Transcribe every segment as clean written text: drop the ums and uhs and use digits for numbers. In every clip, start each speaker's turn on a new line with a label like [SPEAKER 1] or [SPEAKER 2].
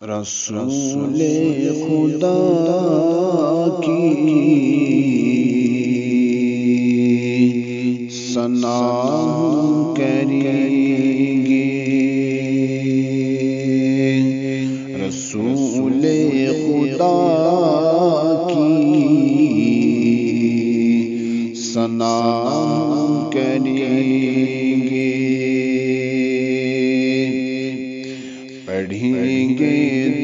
[SPEAKER 1] رسول خدا کی ثنا کریں گے، رسول خدا کی ثنا کریں گے، پڑھیں گے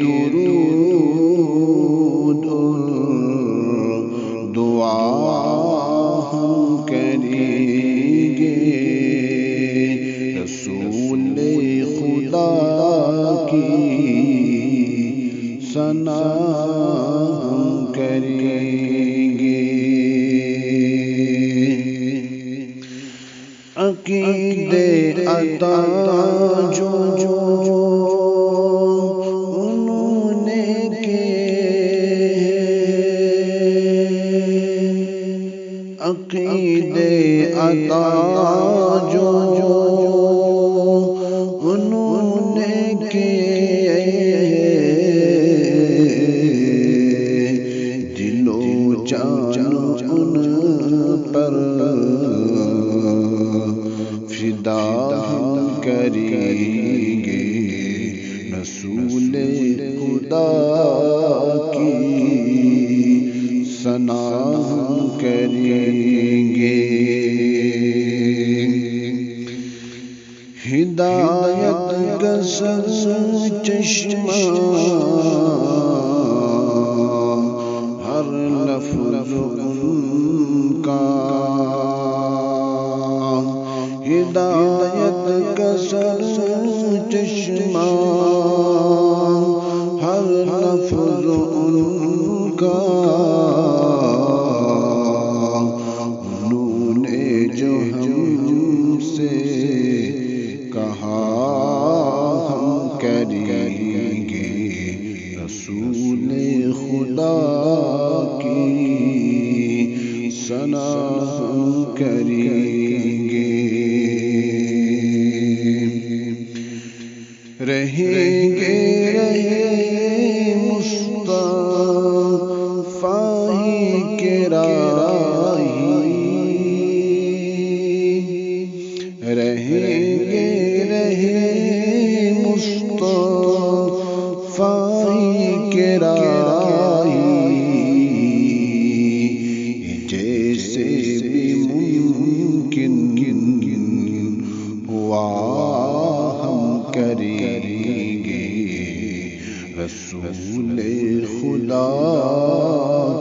[SPEAKER 1] درود دعا ہم کریں گے، رسول خدا کی ثنا ہم کریں گے۔ عقیدے عطا جو عقیدے عطا جو انہوں نے کیے، دل و جان ان پر فدا کریں گے، رسول خدا کی ثنا کریں گے۔ ہدایت کا سر چشمہ ہر لفظ ان کا، ہدایت کا سر چشمہ ہر لفظ ان کا، کریں گے، رسول خدا کی ثنا کریں گے۔ رہیں گے مصطفی کے راہی، رہیں گے مصطفی کے راہی، جیسے بھی ممکن ہوا ہم کریں گے، رسول خدا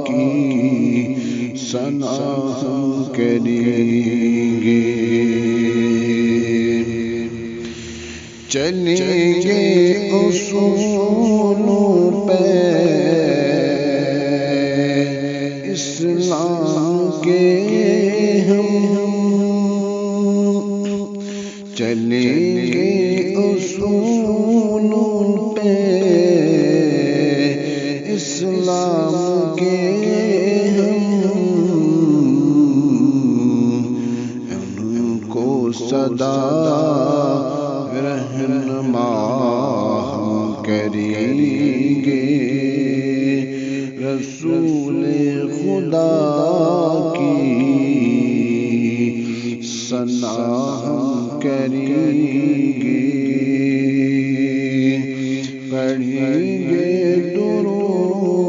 [SPEAKER 1] کی ثنا ہم کریں گے۔ چلیں گے اصولوں پہ اسلام کے ہم، چلیں گے اصولوں پہ اسلام کے ہم، ان کو صدا رہنما ہم کریں گے، رسول خدا کی ثنا ہم کریں گے، پڑھیں گے درود